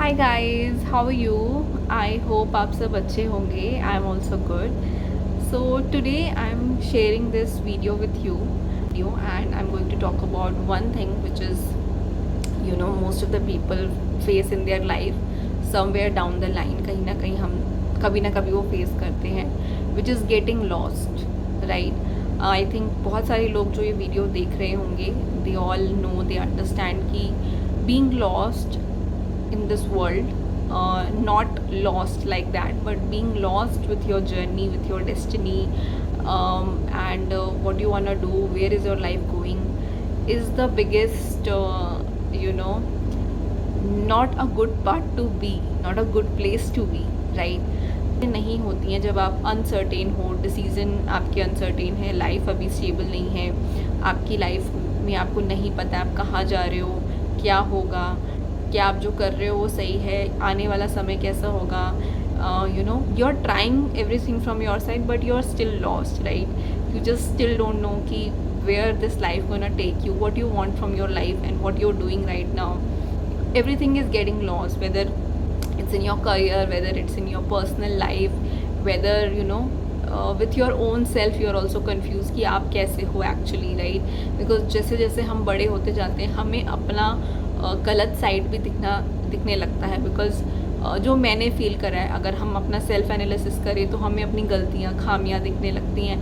Hi guys, how are you? I hope आप सब अच्छे होंगे. I am also good. So today I am sharing this video with you and I'm going to talk about one thing which is, most of the people face in their life somewhere down the line. कहीं ना कहीं हम कभी ना कभी वो face करते हैं, which is getting lost, right? I think बहुत सारे लोग जो ये वीडियो देख रहे होंगे, they all know, they understand कि being lost in this world, not lost like that, but being lost with your journey, with your destiny, and what you want to do, where is your life going, is the biggest, not a good part to be, not a good place to be, right? नहीं होती हैं जब आप uncertain हो, decision आपके uncertain है, life अभी stable नहीं है, आपकी लाइफ में आपको नहीं पता आप कहाँ जा रहे हो, क्या होगा, क्या आप जो कर रहे हो वो सही है, आने वाला समय कैसा होगा. You are trying everything from your side but you are still lost, right? You just still don't know कि where this life gonna take you, what you want from your life and what you are doing right now. Everything is getting lost, whether it's in your career, whether it's in your personal life, whether with your own self you are also confused कि आप कैसे हो actually, right? Because जैसे जैसे हम बड़े होते जाते हैं हमें अपना गलत साइड भी दिखने लगता है. बिकॉज जो मैंने फील करा है, अगर हम अपना सेल्फ एनालिसिस करें तो हमें अपनी गलतियाँ खामियाँ दिखने लगती हैं.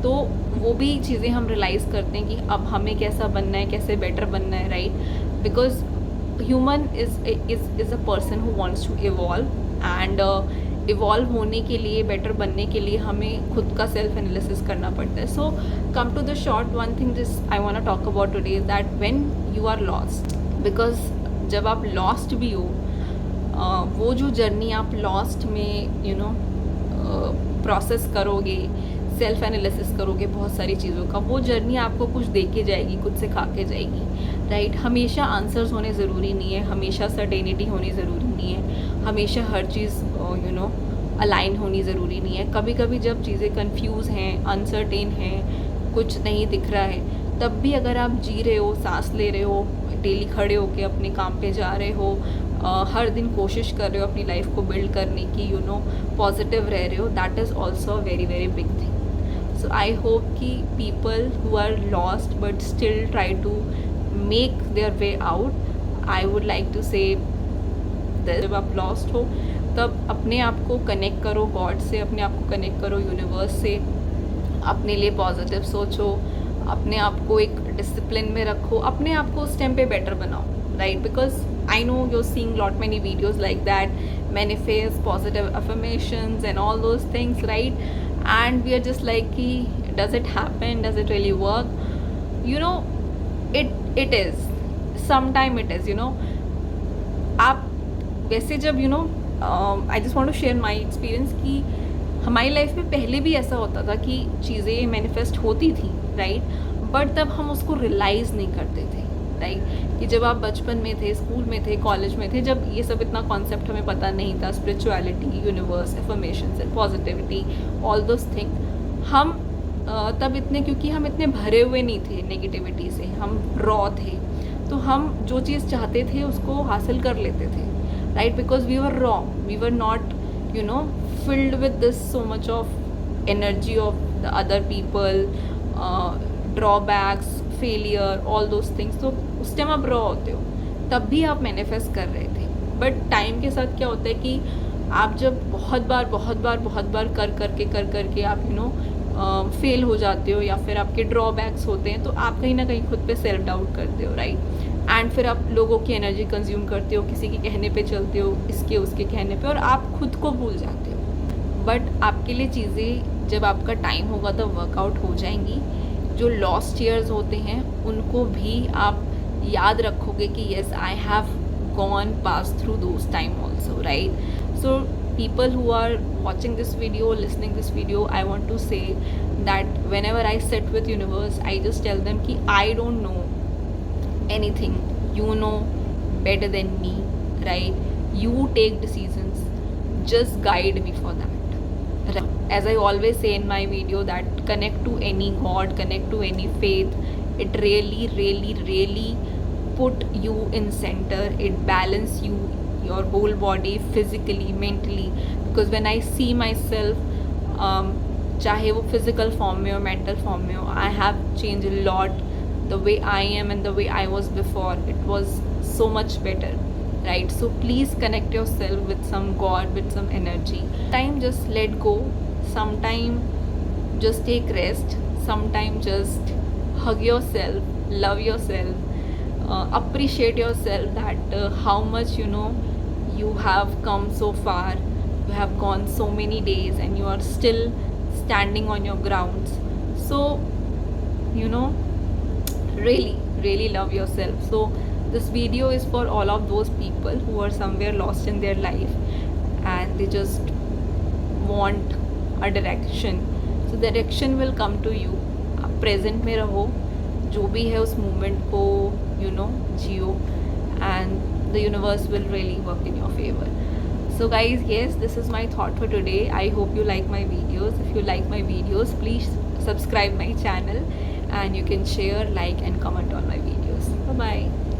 तो वो भी चीज़ें हम रियलाइज़ करते हैं कि अब हमें कैसा बनना है, कैसे बेटर बनना है, right? Because human is a person who wants to evolve, and evolve होने के लिए, बेटर बनने के लिए हमें खुद का सेल्फ एनालिसिस करना पड़ता है. So come to the short, one thing this I want to talk about today is that when you are lost, because जब आप लॉस्ट भी हो, वो जो जर्नी आप लॉस्ट में प्रोसेस करोगे, सेल्फ एनालिसिस करोगे बहुत सारी चीज़ों का, वो जर्नी आपको कुछ दे के जाएगी, कुछ सिखा के जाएगी, राइट? हमेशा आंसर्स होने ज़रूरी नहीं है, हमेशा सर्टेनिटी होनी ज़रूरी नहीं है, हमेशा हर चीज़ अलाइन होनी ज़रूरी नहीं है. कभी कभी जब चीज़ें कंफ्यूज हैं, अनसर्टेन हैं, कुछ नहीं दिख रहा है, तब भी अगर आप जी रहे हो, सांस ले रहे हो, डेली खड़े होके अपने काम पे जा रहे हो, हर दिन कोशिश कर रहे हो अपनी लाइफ को बिल्ड करने की, पॉजिटिव रह रहे हो, that is also a very very big thing. So I hope कि people who are lost but still try to make their way out, I would like to say this: जब आप lost हो तब अपने आप को कनेक्ट करो God से, अपने आप को कनेक्ट करो यूनिवर्स से, अपने लिए पॉजिटिव सोचो, अपने आप को एक डिसिप्लिन में रखो, अपने आप को उस टाइम पे बेटर बनाओ, right? Because I know you are seeing lot many videos like that, manifest positive affirmations and all those things, right? And we are just like कि does it happen, does it really work? It is, sometime it is, आप वैसे जब I just want to share my experience कि हमारी life में पहले भी ऐसा होता था कि चीज़ें मैनिफेस्ट होती थी, राइट? बट तब हम उसको रियलाइज़ नहीं करते थे, राइट? कि जब आप बचपन में थे, स्कूल में थे, कॉलेज में थे, जब ये सब इतना कॉन्सेप्ट हमें पता नहीं था, spirituality, universe, affirmations and positivity, all those thing, हम तब इतने, क्योंकि हम इतने भरे हुए नहीं थे नेगेटिविटी से, हम रॉ थे, तो हम जो चीज़ चाहते थे उसको हासिल कर लेते थे, right? Because we were raw, we were not filled with this so much of energy of the other people, drawbacks, failure, all those things. तो उस टाइम आप रॉ होते हो, तब भी आप मैनिफेस्ट कर रहे थे. बट टाइम के साथ क्या होता है कि आप जब बहुत बार कर करके आप फेल हो जाते हो, या फिर आपके ड्रॉबैक्स होते हैं, तो आप कहीं ना कहीं खुद पे सेल्फ डाउट करते हो, राइट? एंड फिर आप लोगों की एनर्जी कंज्यूम करते हो, किसी के कहने पे चलते हो, इसके उसके कहने पे, और आप खुद को भूल जाते हो. बट आपके लिए चीज़ें जब आपका टाइम होगा तो वर्कआउट हो जाएंगी. जो लॉस्ट ईयर्स होते हैं उनको भी आप याद रखोगे कि yes, I have gone pass through those time also, right? So people who are watching this video, listening this video, I want to say that whenever I sit with universe, I just tell them कि I don't know anything, you know better than me, right? You take decisions, just guide me for that. As I always say in my video, that connect to any god, connect to any faith, it really put you in center, it balance you your whole body, physically, mentally. Because when I see myself, चाहे वो physical form में हो, mental form में हो, I have changed a lot. The way I am and the way I was before, it was so much better, right? So please connect yourself with some God, with some energy. Time just let go. Sometime just take rest. Sometime just hug yourself, love yourself, appreciate yourself that how much you have come so far. You have gone so many days and you are still standing on your grounds. So you know really, really love yourself. So this video is for all of those people who are somewhere lost in their life and they just want a direction. So direction will come to you. आप present में रहो, जो भी है उस moment को जियो, and the universe will really work in your favor. So guys, yes, this is my thought for today. I hope you like my videos. If you like my videos, please subscribe my channel, and you can share, like and comment on my videos. Bye bye.